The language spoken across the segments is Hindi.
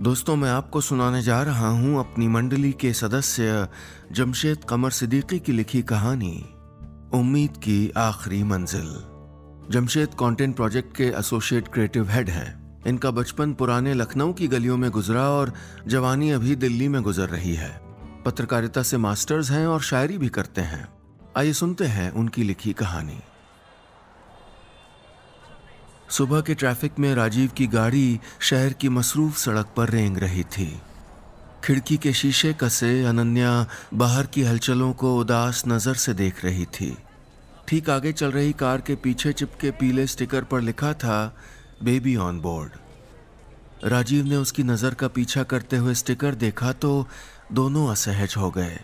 दोस्तों, मैं आपको सुनाने जा रहा हूं अपनी मंडली के सदस्य जमशेद कमर सिद्दीकी की लिखी कहानी उम्मीद की आखिरी मंजिल। जमशेद कंटेंट प्रोजेक्ट के एसोसिएट क्रिएटिव हेड हैं। इनका बचपन पुराने लखनऊ की गलियों में गुजरा और जवानी अभी दिल्ली में गुजर रही है। पत्रकारिता से मास्टर्स हैं और शायरी भी करते हैं। आइए सुनते हैं उनकी लिखी कहानी। सुबह के ट्रैफिक में राजीव की गाड़ी शहर की मसरूफ सड़क पर रेंग रही थी। खिड़की के शीशे कसे अनन्या बाहर की हलचलों को उदास नजर से देख रही थी। ठीक आगे चल रही कार के पीछे चिपके पीले स्टिकर पर लिखा था बेबी ऑन बोर्ड। राजीव ने उसकी नजर का पीछा करते हुए स्टिकर देखा तो दोनों असहज हो गए।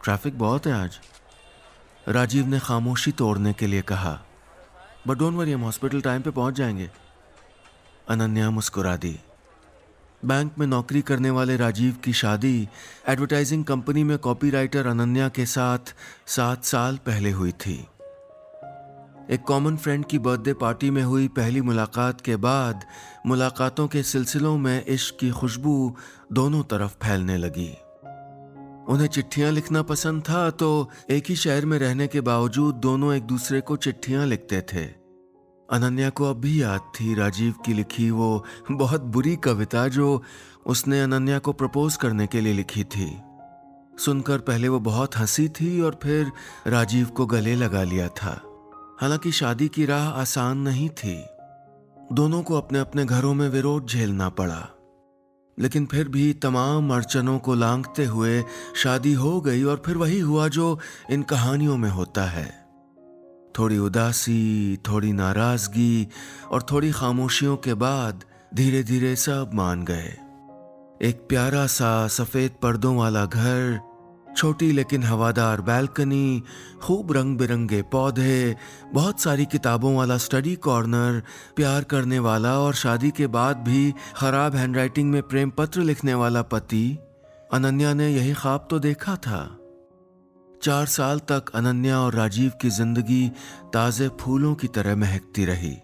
ट्रैफिक बहुत है आज, राजीव ने खामोशी तोड़ने के लिए कहा। बट डोंट वरी, हम हॉस्पिटल टाइम पे पहुंच जाएंगे। अनन्या मुस्कुरा दी। बैंक में नौकरी करने वाले राजीव की शादी एडवर्टाइजिंग कंपनी में कॉपीराइटर अनन्या के साथ 7 साल पहले हुई थी। एक कॉमन फ्रेंड की बर्थडे पार्टी में हुई पहली मुलाकात के बाद मुलाकातों के सिलसिलों में इश्क की खुशबू दोनों तरफ फैलने लगी। उन्हें चिट्ठियां लिखना पसंद था तो एक ही शहर में रहने के बावजूद दोनों एक दूसरे को चिट्ठियां लिखते थे। अनन्या को अब भी याद थी राजीव की लिखी वो बहुत बुरी कविता जो उसने अनन्या को प्रपोज करने के लिए लिखी थी। सुनकर पहले वो बहुत हंसी थी और फिर राजीव को गले लगा लिया था। हालांकि शादी की राह आसान नहीं थी। दोनों को अपने अपने घरों में विरोध झेलना पड़ा, लेकिन फिर भी तमाम अड़चनों को लांघते हुए शादी हो गई। और फिर वही हुआ जो इन कहानियों में होता है। थोड़ी उदासी, थोड़ी नाराजगी और थोड़ी खामोशियों के बाद धीरे धीरे सब मान गए। एक प्यारा सा सफेद पर्दों वाला घर, छोटी लेकिन हवादार बैल्कनी, खूब रंग बिरंगे पौधे, बहुत सारी किताबों वाला स्टडी कॉर्नर, प्यार करने वाला और शादी के बाद भी खराब हैंडराइटिंग में प्रेम पत्र लिखने वाला पति। अनन्या ने यही ख्वाब तो देखा था। 4 साल तक अनन्या और राजीव की जिंदगी ताजे फूलों की तरह महकती रही।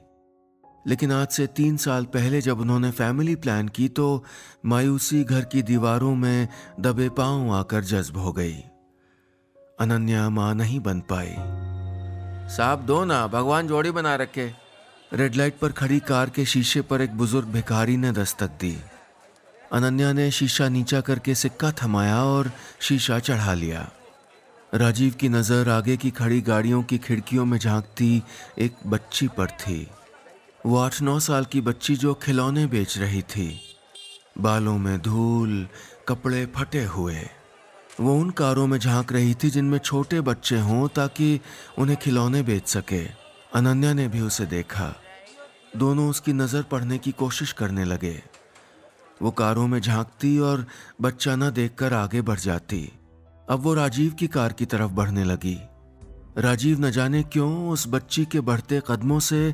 लेकिन आज से 3 साल पहले जब उन्होंने फैमिली प्लान की तो मायूसी घर की दीवारों में दबे पांव आकर जज्ब हो गई। अनन्या मां नहीं बन पाई। साहब दो ना, भगवान जोड़ी बना रखे। रेड लाइट पर खड़ी कार के शीशे पर एक बुजुर्ग भिखारी ने दस्तक दी। अनन्या ने शीशा नीचा करके सिक्का थमाया और शीशा चढ़ा लिया। राजीव की नजर आगे की खड़ी गाड़ियों की खिड़कियों में झांकती एक बच्ची पर थी। वो 8-9 साल की बच्ची जो खिलौने बेच रही थी। बालों में धूल, कपड़े फटे हुए। वो उन कारों में झांक रही थी जिनमें छोटे बच्चे हों ताकि उन्हें खिलौने बेच सके। अनन्या ने भी उसे देखा। दोनों उसकी नज़र पढ़ने की कोशिश करने लगे। वो कारों में झांकती और बच्चा न देखकर आगे बढ़ जाती। अब वो राजीव की कार की तरफ बढ़ने लगी। राजीव न जाने क्यों उस बच्ची के बढ़ते कदमों से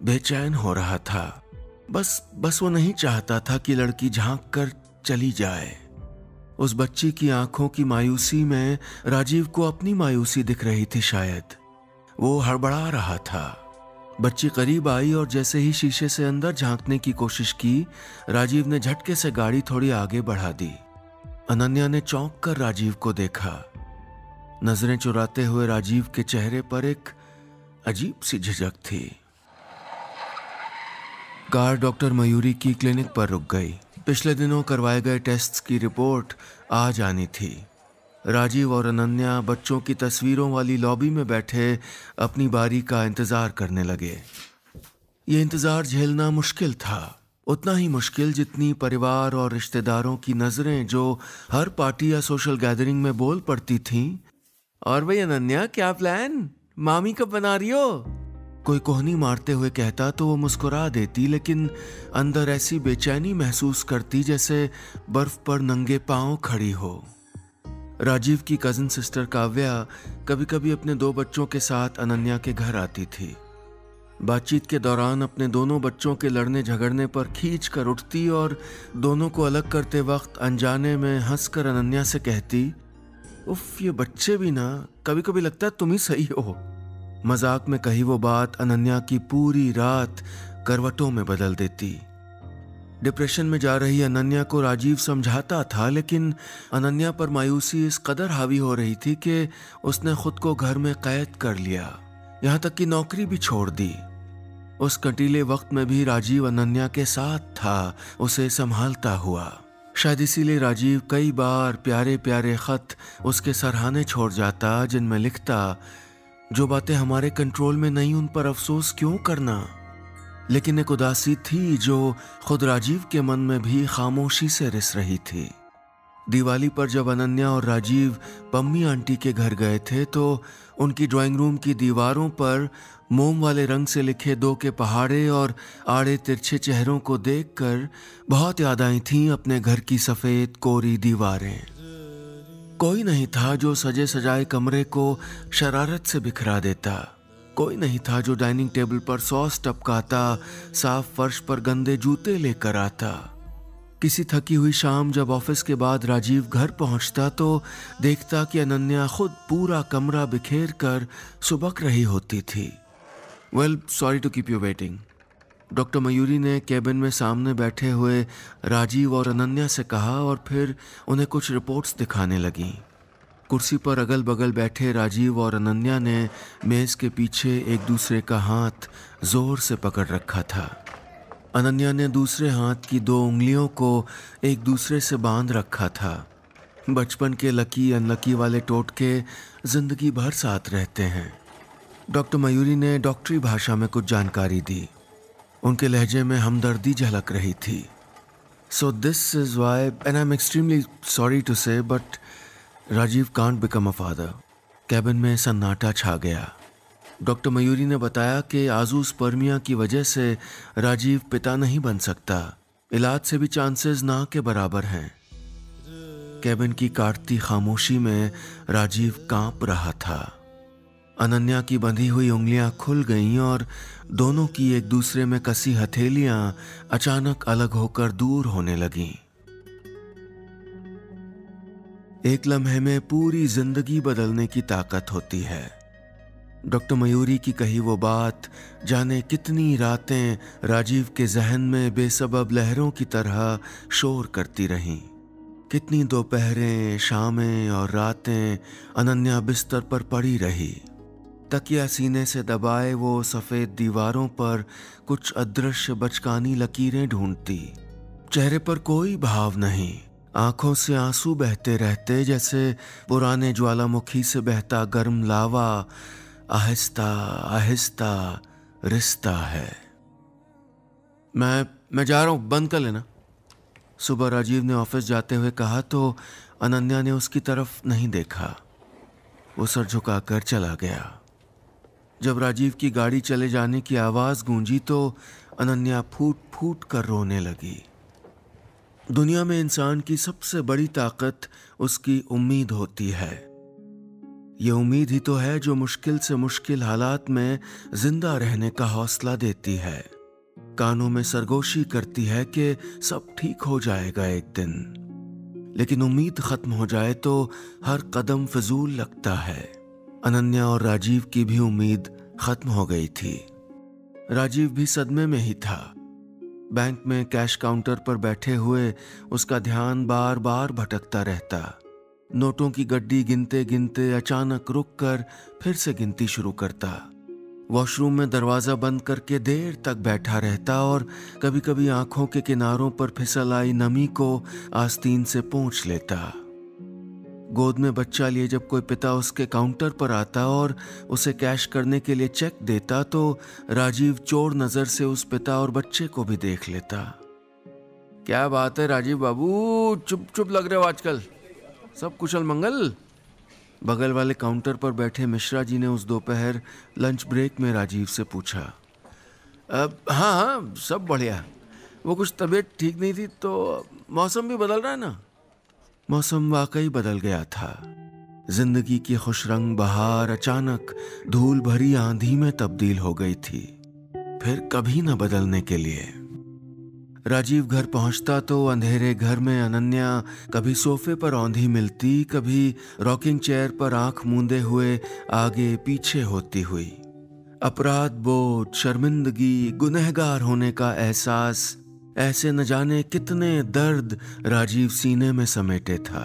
बेचैन हो रहा था। बस वो नहीं चाहता था कि लड़की झांक कर चली जाए। उस बच्ची की आंखों की मायूसी में राजीव को अपनी मायूसी दिख रही थी शायद। वो हड़बड़ा रहा था। बच्ची करीब आई और जैसे ही शीशे से अंदर झांकने की कोशिश की, राजीव ने झटके से गाड़ी थोड़ी आगे बढ़ा दी। अनन्या ने चौंक कर राजीव को देखा। नजरें चुराते हुए राजीव के चेहरे पर एक अजीब सी झिझक थी। कार डॉक्टर मयूरी की क्लिनिक पर रुक गई। पिछले दिनों करवाए गए टेस्ट्स की रिपोर्ट आज आनी थी। राजीव और अनन्या बच्चों की तस्वीरों वाली लॉबी में बैठे अपनी बारी का इंतजार करने लगे। ये इंतजार झेलना मुश्किल था, उतना ही मुश्किल जितनी परिवार और रिश्तेदारों की नजरें जो हर पार्टी या सोशल गैदरिंग में बोल पड़ती थीं। और भाई अनन्या, क्या प्लान? मामी कब बना रही हो? कोई कोहनी मारते हुए कहता तो वो मुस्कुरा देती, लेकिन अंदर ऐसी बेचैनी महसूस करती जैसे बर्फ पर नंगे पांव खड़ी हो। राजीव की कजिन सिस्टर काव्या कभी कभी अपने 2 बच्चों के साथ अनन्या के घर आती थी। बातचीत के दौरान अपने दोनों बच्चों के लड़ने झगड़ने पर खींच कर उठती और दोनों को अलग करते वक्त अनजाने में हंसकर अनन्या से कहती, उफ, ये बच्चे भी ना, कभी कभी लगता है तुम ही सही हो। मजाक में कही वो बात अनन्या की पूरी रात करवटों में बदल देती। डिप्रेशन में जा रही अनन्या को राजीव समझाता था, लेकिन अनन्या पर मायूसी इस कदर हावी हो रही थी कि उसने खुद को घर में कैद कर लिया, यहाँ तक कि नौकरी भी छोड़ दी। उस कंटीले वक्त में भी राजीव अनन्या के साथ था, उसे संभालता हुआ। शायद इसीलिए राजीव कई बार प्यारे प्यारे खत उसके सरहाने छोड़ जाता, जिनमें लिखता, जो बातें हमारे कंट्रोल में नहीं उन पर अफसोस क्यों करना। लेकिन एक उदासी थी जो खुद राजीव के मन में भी खामोशी से रिस रही थी। दिवाली पर जब अनन्या और राजीव पम्मी आंटी के घर गए थे तो उनकी ड्राइंग रूम की दीवारों पर मोम वाले रंग से लिखे 2 के पहाड़े और आड़े तिरछे चेहरों को देखकर बहुत याद आई थीं अपने घर की सफेद कोरी दीवारें। कोई नहीं था जो सजे सजाए कमरे को शरारत से बिखरा देता। कोई नहीं था जो डाइनिंग टेबल पर सॉस टपकाता, साफ फर्श पर गंदे जूते लेकर आता। किसी थकी हुई शाम जब ऑफिस के बाद राजीव घर पहुंचता तो देखता कि अनन्या खुद पूरा कमरा बिखेर कर सुबक रही होती थी। Well, sorry to keep you waiting. Doctor Mayuri ने केबिन में सामने बैठे हुए राजीव और अनन्या से कहा और फिर उन्हें कुछ रिपोर्ट्स दिखाने लगी। कुर्सी पर अगल बगल बैठे राजीव और अनन्या ने मेज के पीछे एक दूसरे का हाथ जोर से पकड़ रखा था। अनन्या ने दूसरे हाथ की 2 उंगलियों को एक दूसरे से बांध रखा था। बचपन के लकी अनलकी वाले टोटके जिंदगी भर साथ रहते हैं। डॉक्टर मयूरी ने डॉक्टरी भाषा में कुछ जानकारी दी। उनके लहजे में हमदर्दी झलक रही थी। So this is why and I am extremely sorry to say but Rajeev can't become a father. Cabin में सन्नाटा छा गया। डॉक्टर मयूरी ने बताया कि आजूस्पर्मिया की वजह से राजीव पिता नहीं बन सकता। इलाज से भी चांसेस ना के बराबर हैं। कैबिन की काटती खामोशी में राजीव कांप रहा था। अनन्या की बंधी हुई उंगलियां खुल गईं और दोनों की एक दूसरे में कसी हथेलियां अचानक अलग होकर दूर होने लगीं। एक लम्हे में पूरी जिंदगी बदलने की ताकत होती है। डॉक्टर मयूरी की कही वो बात जाने कितनी रातें राजीव के जहन में बेसबब लहरों की तरह शोर करती रहीं। कितनी दोपहरें, शामें और रातें अनन्या बिस्तर पर पड़ी रही। तकिया सीने से दबाए वो सफेद दीवारों पर कुछ अदृश्य बचकानी लकीरें ढूंढती। चेहरे पर कोई भाव नहीं, आंखों से आंसू बहते रहते जैसे पुराने ज्वालामुखी से बहता गर्म लावा आहिस्ता आहिस्ता रिसता है। मैं जा रहा हूं, बंद कर लेना। सुबह राजीव ने ऑफिस जाते हुए कहा तो अनन्या ने उसकी तरफ नहीं देखा। वो सर झुकाकर चला गया। जब राजीव की गाड़ी चले जाने की आवाज गूंजी तो अनन्या फूट फूट कर रोने लगी। दुनिया में इंसान की सबसे बड़ी ताकत उसकी उम्मीद होती है। ये उम्मीद ही तो है जो मुश्किल से मुश्किल हालात में जिंदा रहने का हौसला देती है। कानों में सरगोशी करती है कि सब ठीक हो जाएगा एक दिन। लेकिन उम्मीद खत्म हो जाए तो हर कदम फिजूल लगता है। अनन्या और राजीव की भी उम्मीद खत्म हो गई थी। राजीव भी सदमे में ही था। बैंक में कैश काउंटर पर बैठे हुए उसका ध्यान बार बार भटकता रहता। नोटों की गड्डी गिनते गिनते अचानक रुककर फिर से गिनती शुरू करता। वॉशरूम में दरवाजा बंद करके देर तक बैठा रहता और कभी कभी आंखों के किनारों पर फिसल आई नमी को आस्तीन से पोंछ लेता। गोद में बच्चा लिए जब कोई पिता उसके काउंटर पर आता और उसे कैश करने के लिए चेक देता तो राजीव चोर नजर से उस पिता और बच्चे को भी देख लेता। क्या बात है राजीव बाबू, चुप चुप लग रहे हो आजकल, सब कुशल मंगल? बगल वाले काउंटर पर बैठे मिश्रा जी ने उस दोपहर लंच ब्रेक में राजीव से पूछा। हाँ, सब बढ़िया। वो कुछ तबीयत ठीक नहीं थी तो मौसम भी बदल रहा है ना। मौसम वाकई बदल गया था। जिंदगी की खुशरंग बहार अचानक धूल भरी आंधी में तब्दील हो गई थी, फिर कभी न बदलने के लिए। राजीव घर पहुंचता तो अंधेरे घर में अनन्या कभी सोफे पर औंधी मिलती, कभी रॉकिंग चेयर पर आंख मूंदे हुए आगे पीछे होती हुई। अपराध बोध, शर्मिंदगी, गुनहगार होने का एहसास ऐसे न जाने कितने दर्द राजीव सीने में समेटे था।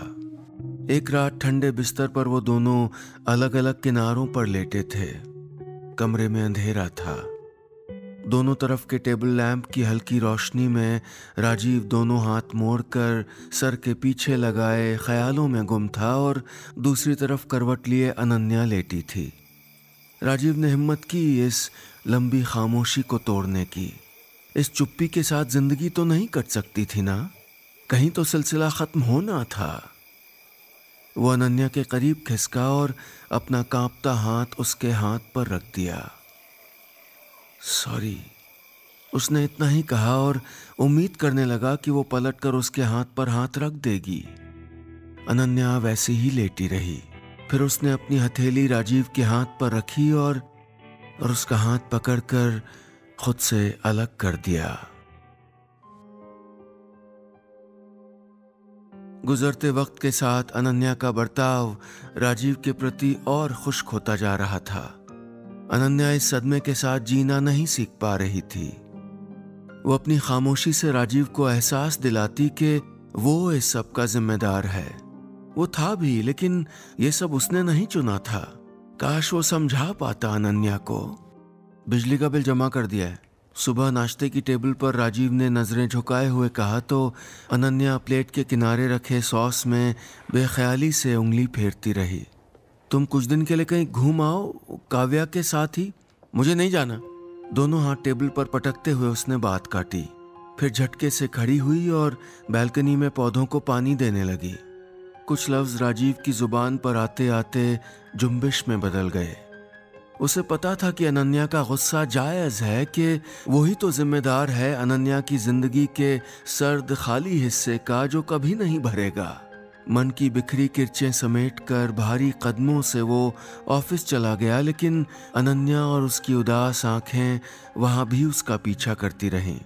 एक रात ठंडे बिस्तर पर वो दोनों अलग अलग किनारों पर लेटे थे। कमरे में अंधेरा था। दोनों तरफ के टेबल लैंप की हल्की रोशनी में राजीव दोनों हाथ मोड़कर सर के पीछे लगाए ख्यालों में गुम था और दूसरी तरफ करवट लिए अनन्या लेटी थी। राजीव ने हिम्मत की इस लंबी खामोशी को तोड़ने की। इस चुप्पी के साथ जिंदगी तो नहीं कट सकती थी ना, कहीं तो सिलसिला खत्म होना था। वो अनन्या के करीब खिसका और अपना कांपता हाथ उसके हाथ पर रख दिया। सॉरी, उसने इतना ही कहा और उम्मीद करने लगा कि वो पलटकर उसके हाथ पर हाथ रख देगी। अनन्या वैसे ही लेटी रही। फिर उसने अपनी हथेली राजीव के हाथ पर रखी और उसका हाथ पकड़कर खुद से अलग कर दिया। गुजरते वक्त के साथ अनन्या का बर्ताव राजीव के प्रति और खुश्क होता जा रहा था। अनन्या इस सदमे के साथ जीना नहीं सीख पा रही थी। वो अपनी खामोशी से राजीव को एहसास दिलाती कि वो इस सब का जिम्मेदार है। वो था भी, लेकिन ये सब उसने नहीं चुना था। काश वो समझा पाता अनन्या को। बिजली का बिल जमा कर दिया है। सुबह नाश्ते की टेबल पर राजीव ने नजरें झुकाए हुए कहा तो अनन्या प्लेट के किनारे रखे सॉस में बेख्याली से उंगली फेरती रही। तुम कुछ दिन के लिए कहीं घूम आओ काव्या के साथ ही। मुझे नहीं जाना। दोनों हाथ टेबल पर पटकते हुए उसने बात काटी। फिर झटके से खड़ी हुई और बैल्कनी में पौधों को पानी देने लगी। कुछ लफ्ज राजीव की जुबान पर आते आते जुम्बिश में बदल गए। उसे पता था कि अनन्या का गुस्सा जायज है कि वही तो जिम्मेदार है अनन्या की जिंदगी के सर्द खाली हिस्से का जो कभी नहीं भरेगा। मन की बिखरी किरचें समेटकर भारी कदमों से वो ऑफिस चला गया, लेकिन अनन्या और उसकी उदास आंखें वहां भी उसका पीछा करती रहीं।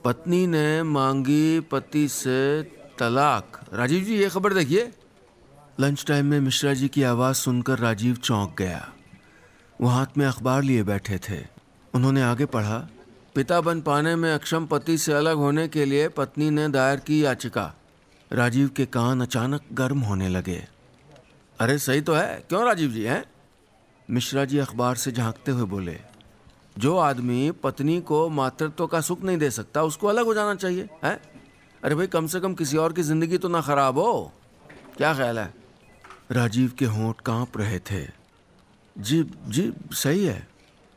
पत्नी ने मांगी पति से तलाक। राजीव जी, ये खबर देखिए। लंच टाइम में मिश्रा जी की आवाज़ सुनकर राजीव चौंक गया। वो हाथ में अखबार लिए बैठे थे। उन्होंने आगे पढ़ा, पिता बन पाने में अक्षम पति से अलग होने के लिए पत्नी ने दायर की याचिका। राजीव के कान अचानक गर्म होने लगे। अरे सही तो है, क्यों राजीव जी हैं? मिश्रा जी अखबार से झांकते हुए बोले, जो आदमी पत्नी को मातृत्व का सुख नहीं दे सकता उसको अलग हो जाना चाहिए है? अरे भाई, कम से कम किसी और की जिंदगी तो ना खराब हो। क्या ख्याल है? राजीव के होंठ कांप रहे थे। जी जी सही है,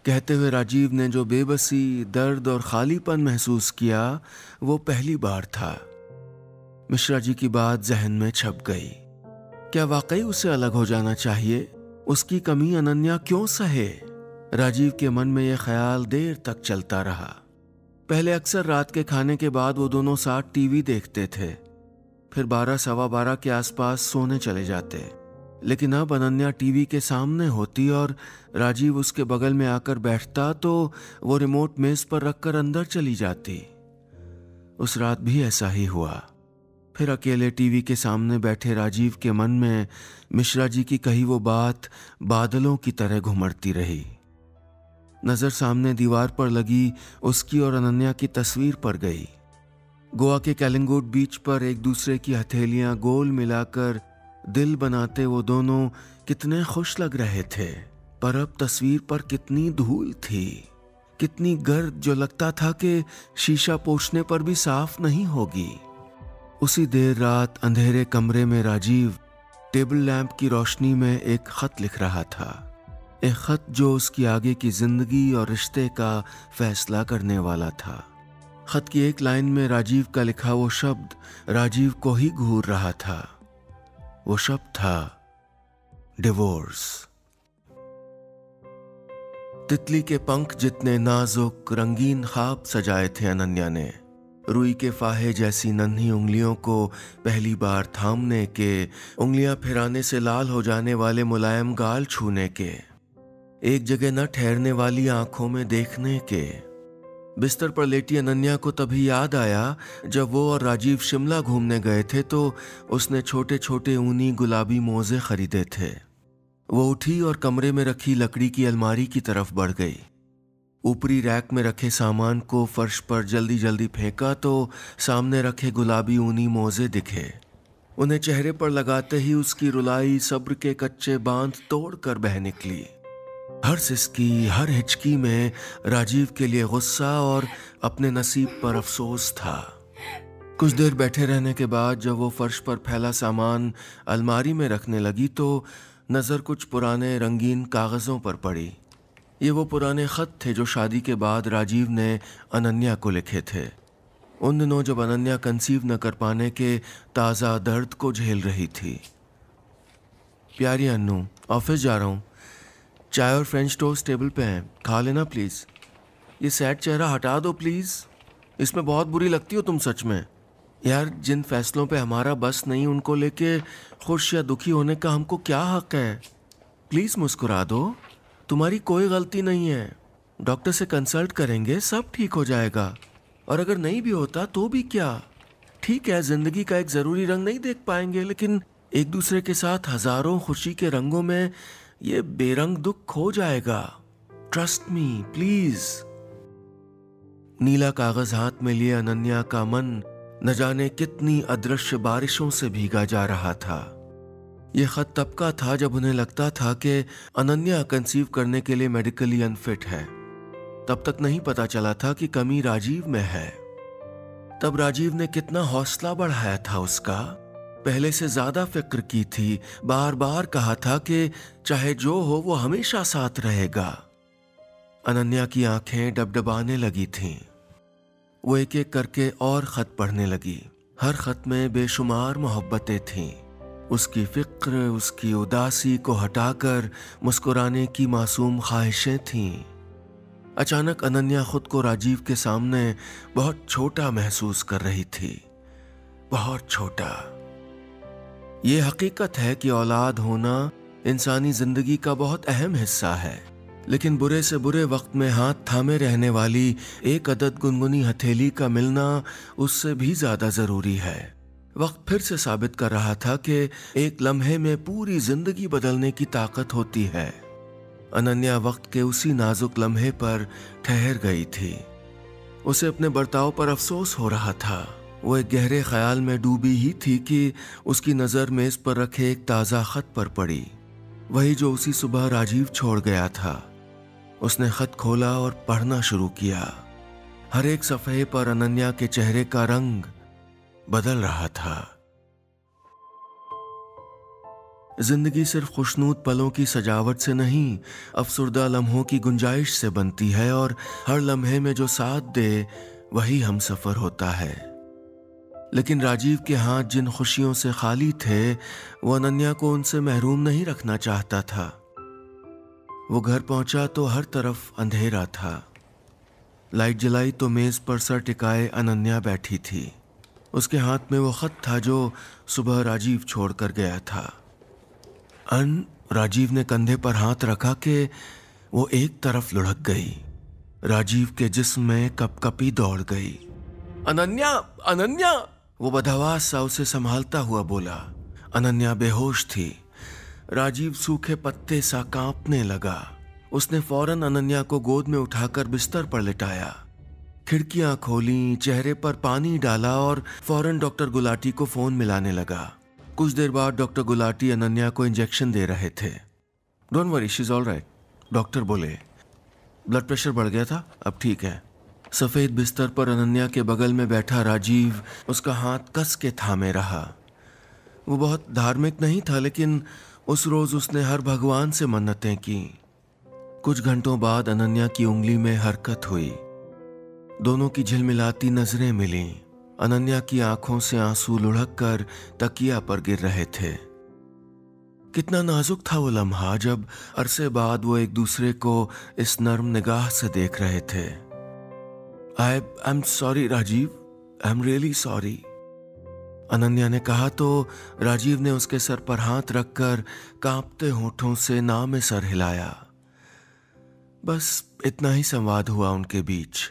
कहते हुए राजीव ने जो बेबसी, दर्द और खालीपन महसूस किया वो पहली बार था। मिश्रा जी की बात जहन में छप गई। क्या वाकई उसे अलग हो जाना चाहिए? उसकी कमी अनन्या क्यों सहे? राजीव के मन में यह ख्याल देर तक चलता रहा। पहले अक्सर रात के खाने के बाद वो दोनों साथ टीवी देखते थे, फिर 12 सवा 12 के आसपास सोने चले जाते। लेकिन अब अनन्या टीवी के सामने होती और राजीव उसके बगल में आकर बैठता तो वो रिमोट मेज पर रखकर अंदर चली जाती। उस रात भी ऐसा ही हुआ। फिर अकेले टीवी के सामने बैठे राजीव के मन में मिश्रा जी की कही वो बात बादलों की तरह घुमड़ती रही। नजर सामने दीवार पर लगी उसकी और अनन्या की तस्वीर पर गई। गोवा के कैलिंगुड बीच पर एक दूसरे की हथेलियां गोल मिलाकर दिल बनाते वो दोनों कितने खुश लग रहे थे। पर अब तस्वीर पर कितनी धूल थी, कितनी गर्द, जो लगता था कि शीशा पोंछने पर भी साफ नहीं होगी। उसी देर रात अंधेरे कमरे में राजीव टेबल लैंप की रोशनी में एक खत लिख रहा था। एक खत जो उसकी आगे की जिंदगी और रिश्ते का फैसला करने वाला था। खत की एक लाइन में राजीव का लिखा वो शब्द राजीव को ही घूर रहा था। वो शब्द था डिवोर्स। तितली के पंख जितने नाजुक रंगीन ख्वाब सजाए थे अनन्या ने। रुई के फाहे जैसी नन्ही उंगलियों को पहली बार थामने के, उंगलियां फिराने से लाल हो जाने वाले मुलायम गाल छूने के, एक जगह न ठहरने वाली आंखों में देखने के। बिस्तर पर लेटी अनन्या को तभी याद आया जब वो और राजीव शिमला घूमने गए थे तो उसने छोटे छोटे ऊनी गुलाबी मोजे खरीदे थे। वो उठी और कमरे में रखी लकड़ी की अलमारी की तरफ बढ़ गई। ऊपरी रैक में रखे सामान को फर्श पर जल्दी जल्दी फेंका तो सामने रखे गुलाबी ऊनी मोजे दिखे। उन्हें चेहरे पर लगाते ही उसकी रुलाई सब्र के कच्चे बांध तोड़कर बह निकली। हर सिसकी, हर हिचकी में राजीव के लिए गुस्सा और अपने नसीब पर अफसोस था। कुछ देर बैठे रहने के बाद जब वो फर्श पर फैला सामान अलमारी में रखने लगी तो नज़र कुछ पुराने रंगीन कागज़ों पर पड़ी। ये वो पुराने ख़त थे जो शादी के बाद राजीव ने अनन्या को लिखे थे। उन दिनों जब अनन्या कंसीव न कर पाने के ताज़ा दर्द को झेल रही थी। प्यारी अन्नू, ऑफिस जा रहा हूँ, चाय और फ्रेंच टोस्ट टेबल पे हैं, खा लेना प्लीज़। ये सैड चेहरा हटा दो प्लीज़, इसमें बहुत बुरी लगती हो तुम सच में। यार, जिन फैसलों पे हमारा बस नहीं उनको लेके खुश या दुखी होने का हमको क्या हक है। प्लीज़ मुस्कुरा दो, तुम्हारी कोई गलती नहीं है। डॉक्टर से कंसल्ट करेंगे, सब ठीक हो जाएगा। और अगर नहीं भी होता तो भी क्या, ठीक है, ज़िंदगी का एक ज़रूरी रंग नहीं देख पाएंगे, लेकिन एक दूसरे के साथ हज़ारों खुशी के रंगों में ये बेरंग दुख खो जाएगा। Trust me please. नीला कागज़ हाथ में लिए अनन्या का मन न जाने कितनी अदृश्य बारिशों से भीगा जा रहा था। यह खत तब का था जब उन्हें लगता था कि अनन्या कंसीव करने के लिए मेडिकली अनफिट है। तब तक नहीं पता चला था कि कमी राजीव में है। तब राजीव ने कितना हौसला बढ़ाया था उसका, पहले से ज्यादा फिक्र की थी, बार बार कहा था कि चाहे जो हो वो हमेशा साथ रहेगा। अनन्या की आंखें डबडबाने लगी थीं। वो एक एक करके और खत पढ़ने लगी। हर खत में बेशुमार मोहब्बतें थीं। उसकी फिक्र, उसकी उदासी को हटाकर मुस्कुराने की मासूम ख्वाहिशें थीं। अचानक अनन्या खुद को राजीव के सामने बहुत छोटा महसूस कर रही थी, बहुत छोटा। ये हकीकत है कि औलाद होना इंसानी जिंदगी का बहुत अहम हिस्सा है, लेकिन बुरे से बुरे वक्त में हाथ थामे रहने वाली एक अदद गुनगुनी हथेली का मिलना उससे भी ज्यादा जरूरी है। वक्त फिर से साबित कर रहा था कि एक लम्हे में पूरी जिंदगी बदलने की ताकत होती है। अनन्या वक्त के उसी नाजुक लम्हे पर ठहर गई थी। उसे अपने बर्ताव पर अफसोस हो रहा था। वो एक गहरे ख्याल में डूबी ही थी कि उसकी नज़र मेज पर रखे एक ताज़ा खत पर पड़ी, वही जो उसी सुबह राजीव छोड़ गया था। उसने खत खोला और पढ़ना शुरू किया। हर एक सफ़हे पर अनन्या के चेहरे का रंग बदल रहा था। जिंदगी सिर्फ खुशनूद पलों की सजावट से नहीं, अफसुर्दा लम्हों की गुंजाइश से बनती है, और हर लम्हे में जो साथ दे वही हम सफर होता है। लेकिन राजीव के हाथ जिन खुशियों से खाली थे, वो अनन्या को उनसे महरूम नहीं रखना चाहता था। वो घर पहुंचा तो हर तरफ अंधेरा था। लाइट जलाई तो मेज पर सर टिकाए अनन्या बैठी थी। उसके हाथ में वो खत था जो सुबह राजीव छोड़ कर गया था। राजीव ने कंधे पर हाथ रखा कि वो एक तरफ लुढ़क गई। राजीव के जिस्म में कपकपी दौड़ गई। अनन्या, अनन्या! वो बदहवास सा उसे संभालता हुआ बोला। अनन्या बेहोश थी। राजीव सूखे पत्ते सा कांपने लगा। उसने फौरन अनन्या को गोद में उठाकर बिस्तर पर लिटाया, खिड़कियां खोली, चेहरे पर पानी डाला और फौरन डॉक्टर गुलाटी को फोन मिलाने लगा। कुछ देर बाद डॉक्टर गुलाटी अनन्या को इंजेक्शन दे रहे थे। Don't worry, she is all right, doctor बोले। ब्लड प्रेशर बढ़ गया था, अब ठीक है। सफेद बिस्तर पर अनन्या के बगल में बैठा राजीव उसका हाथ कस के थामे रहा। वो बहुत धार्मिक नहीं था, लेकिन उस रोज उसने हर भगवान से मन्नतें की। कुछ घंटों बाद अनन्या की उंगली में हरकत हुई। दोनों की झिलमिलाती नजरें मिलीं। अनन्या की आंखों से आंसू लुढ़क कर तकिया पर गिर रहे थे। कितना नाजुक था वो लम्हा जब अरसे बाद वो एक दूसरे को इस नर्म निगाह से देख रहे थे। I am sorry Rajeev, I am really sorry, Ananya ने कहा तो राजीव ने उसके सर पर हाथ रखकर कांपते होठों से ना में सर हिलाया। बस इतना ही संवाद हुआ उनके बीच।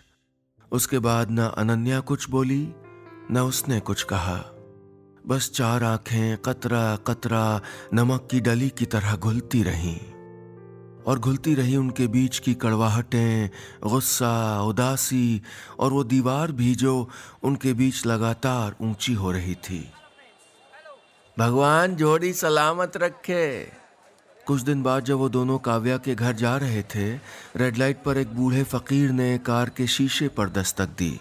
उसके बाद न अनन्या कुछ बोली, न उसने कुछ कहा। बस चार आंखें कतरा कतरा नमक की डली की तरह घुलती रहीं। और घुलती रही उनके बीच की कड़वाहटें, गुस्सा, उदासी और वो दीवार भी जो उनके बीच लगातार ऊंची हो रही थी। भगवान जोड़ी सलामत रखे। कुछ दिन बाद जब वो दोनों काव्या के घर जा रहे थे, रेड लाइट पर एक बूढ़े फकीर ने कार के शीशे पर दस्तक दी।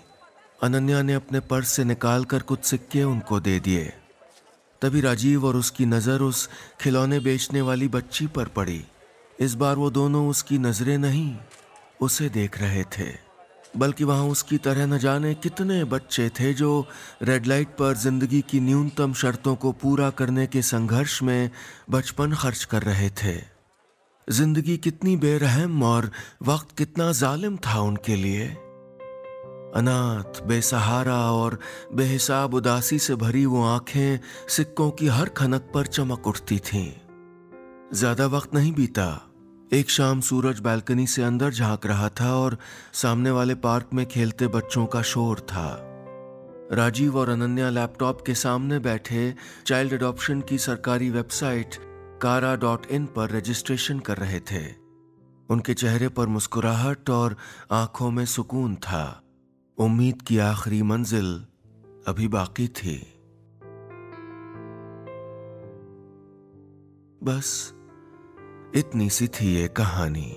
अनन्या ने अपने पर्स से निकालकर कुछ सिक्के उनको दे दिए। तभी राजीव और उसकी नज़र उस खिलौने बेचने वाली बच्ची पर पड़ी। इस बार वो दोनों उसकी नजरें नहीं उसे देख रहे थे, बल्कि वहां उसकी तरह न जाने कितने बच्चे थे जो रेड लाइट पर जिंदगी की न्यूनतम शर्तों को पूरा करने के संघर्ष में बचपन खर्च कर रहे थे। जिंदगी कितनी बेरहम और वक्त कितना जालिम था उनके लिए। अनाथ, बेसहारा और बेहिसाब उदासी से भरी वो आंखें सिक्कों की हर खनक पर चमक उठती थीं। ज्यादा वक्त नहीं बीता। एक शाम सूरज बालकनी से अंदर झांक रहा था और सामने वाले पार्क में खेलते बच्चों का शोर था। राजीव और अनन्या लैपटॉप के सामने बैठे चाइल्ड अडॉप्शन की सरकारी वेबसाइट kara.in पर रजिस्ट्रेशन कर रहे थे। उनके चेहरे पर मुस्कुराहट और आंखों में सुकून था। उम्मीद की आखिरी मंजिल अभी बाकी थी। बस इतनी सी थी ये कहानी।